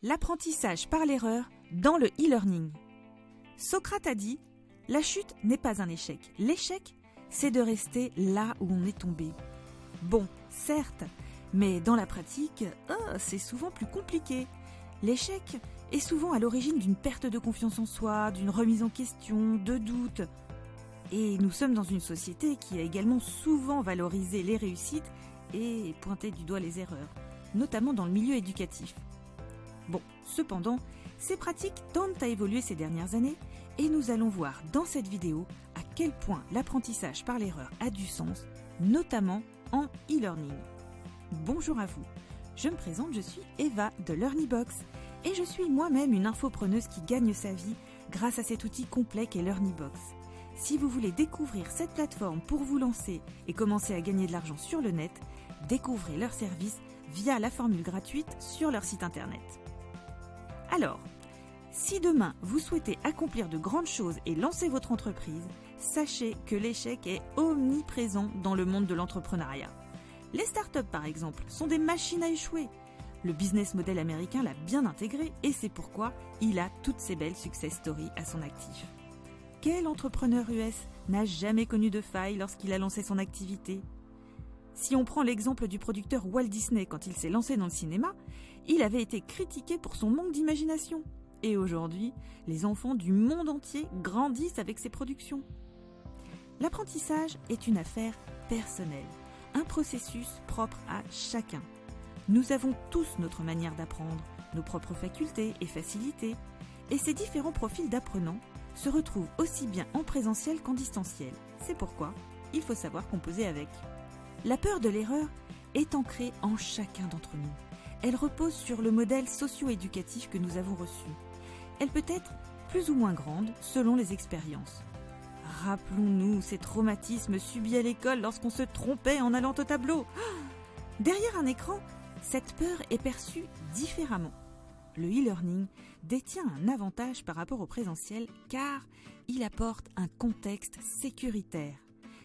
L'apprentissage par l'erreur dans le e-learning. Socrate a dit « La chute n'est pas un échec. L'échec, c'est de rester là où on est tombé. » Bon, certes, mais dans la pratique, c'est souvent plus compliqué. L'échec est souvent à l'origine d'une perte de confiance en soi, d'une remise en question, de doutes. Et nous sommes dans une société qui a également souvent valorisé les réussites et pointé du doigt les erreurs, notamment dans le milieu éducatif. Bon, cependant, ces pratiques tendent à évoluer ces dernières années et nous allons voir dans cette vidéo à quel point l'apprentissage par l'erreur a du sens, notamment en e-learning. Bonjour à vous, je me présente, je suis Eva de LearnyBox et je suis moi-même une infopreneuse qui gagne sa vie grâce à cet outil complet qu'est LearnyBox. Si vous voulez découvrir cette plateforme pour vous lancer et commencer à gagner de l'argent sur le net, découvrez leur service via la formule gratuite sur leur site internet. Alors, si demain vous souhaitez accomplir de grandes choses et lancer votre entreprise, sachez que l'échec est omniprésent dans le monde de l'entrepreneuriat. Les startups par exemple sont des machines à échouer. Le business model américain l'a bien intégré et c'est pourquoi il a toutes ces belles success stories à son actif. Quel entrepreneur US n'a jamais connu de faille lorsqu'il a lancé son activité ? Si on prend l'exemple du producteur Walt Disney quand il s'est lancé dans le cinéma, il avait été critiqué pour son manque d'imagination. Et aujourd'hui, les enfants du monde entier grandissent avec ses productions. L'apprentissage est une affaire personnelle, un processus propre à chacun. Nous avons tous notre manière d'apprendre, nos propres facultés et facilités, et ces différents profils d'apprenants se retrouvent aussi bien en présentiel qu'en distanciel. C'est pourquoi il faut savoir composer avec. La peur de l'erreur est ancrée en chacun d'entre nous. Elle repose sur le modèle socio-éducatif que nous avons reçu. Elle peut être plus ou moins grande selon les expériences. Rappelons-nous ces traumatismes subis à l'école lorsqu'on se trompait en allant au tableau. Derrière un écran, cette peur est perçue différemment. Le e-learning détient un avantage par rapport au présentiel car il apporte un contexte sécuritaire.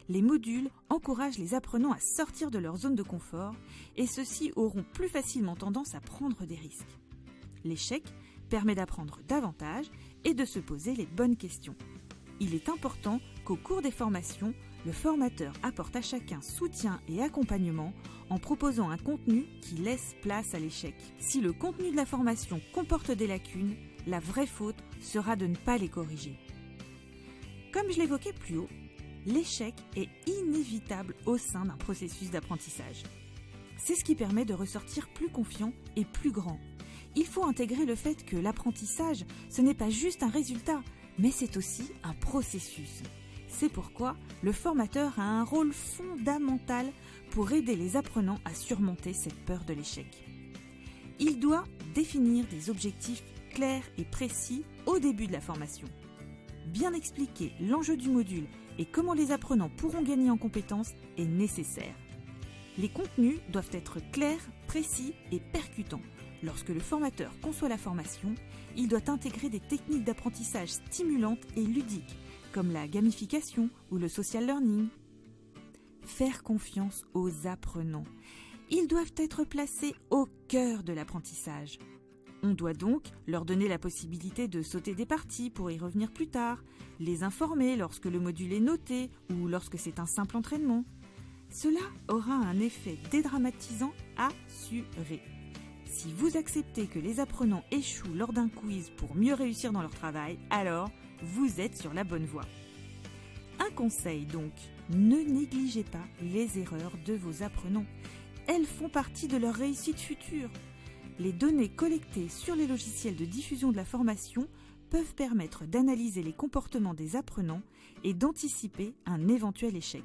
Les modules encouragent les apprenants à sortir de leur zone de confort et ceux-ci auront plus facilement tendance à prendre des risques. L'échec permet d'apprendre davantage et de se poser les bonnes questions. Il est important qu'au cours des formations, le formateur apporte à chacun soutien et accompagnement en proposant un contenu qui laisse place à l'échec. Si le contenu de la formation comporte des lacunes, la vraie faute sera de ne pas les corriger. Comme je l'évoquais plus haut, l'échec est inévitable au sein d'un processus d'apprentissage. C'est ce qui permet de ressortir plus confiant et plus grand. Il faut intégrer le fait que l'apprentissage, ce n'est pas juste un résultat, mais c'est aussi un processus. C'est pourquoi le formateur a un rôle fondamental pour aider les apprenants à surmonter cette peur de l'échec. Il doit définir des objectifs clairs et précis au début de la formation. Bien expliquer l'enjeu du module et comment les apprenants pourront gagner en compétences est nécessaire. Les contenus doivent être clairs, précis et percutants. Lorsque le formateur conçoit la formation, il doit intégrer des techniques d'apprentissage stimulantes et ludiques, comme la gamification ou le social learning. Faire confiance aux apprenants. Ils doivent être placés au cœur de l'apprentissage. On doit donc leur donner la possibilité de sauter des parties pour y revenir plus tard, les informer lorsque le module est noté ou lorsque c'est un simple entraînement. Cela aura un effet dédramatisant assuré. Si vous acceptez que les apprenants échouent lors d'un quiz pour mieux réussir dans leur travail, alors vous êtes sur la bonne voie. Un conseil donc, ne négligez pas les erreurs de vos apprenants. Elles font partie de leur réussite future. Les données collectées sur les logiciels de diffusion de la formation peuvent permettre d'analyser les comportements des apprenants et d'anticiper un éventuel échec.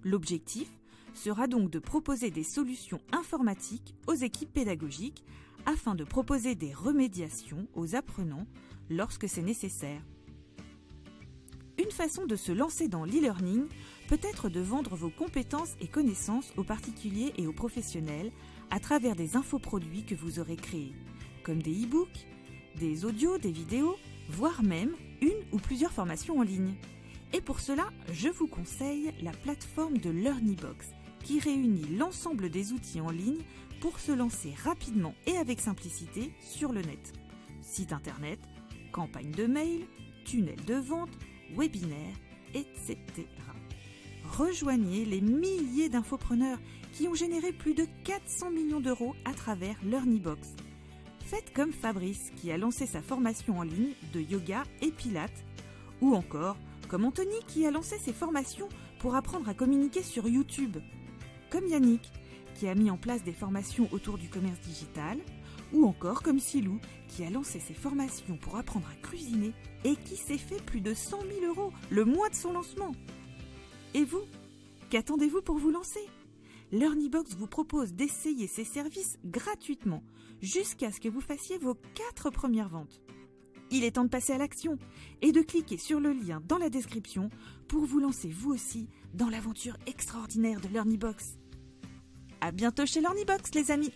L'objectif sera donc de proposer des solutions informatiques aux équipes pédagogiques afin de proposer des remédiations aux apprenants lorsque c'est nécessaire. Une façon de se lancer dans l'e-learning peut être de vendre vos compétences et connaissances aux particuliers et aux professionnels à travers des infoproduits que vous aurez créés, comme des e-books, des audios, des vidéos, voire même une ou plusieurs formations en ligne. Et pour cela, je vous conseille la plateforme de LearnyBox, qui réunit l'ensemble des outils en ligne pour se lancer rapidement et avec simplicité sur le net. Site internet, campagne de mail, tunnel de vente, webinaire, etc. Rejoignez les milliers d'infopreneurs qui ont généré plus de 400 millions d'euros à travers LearnyBox. Faites comme Fabrice qui a lancé sa formation en ligne de yoga et pilates, ou encore comme Anthony qui a lancé ses formations pour apprendre à communiquer sur YouTube, comme Yannick qui a mis en place des formations autour du commerce digital, ou encore comme Silou qui a lancé ses formations pour apprendre à cuisiner et qui s'est fait plus de 100 000 € le mois de son lancement. Et vous, qu'attendez-vous pour vous lancer ? LearnyBox vous propose d'essayer ses services gratuitement jusqu'à ce que vous fassiez vos 4 premières ventes. Il est temps de passer à l'action et de cliquer sur le lien dans la description pour vous lancer vous aussi dans l'aventure extraordinaire de LearnyBox. À bientôt chez LearnyBox les amis!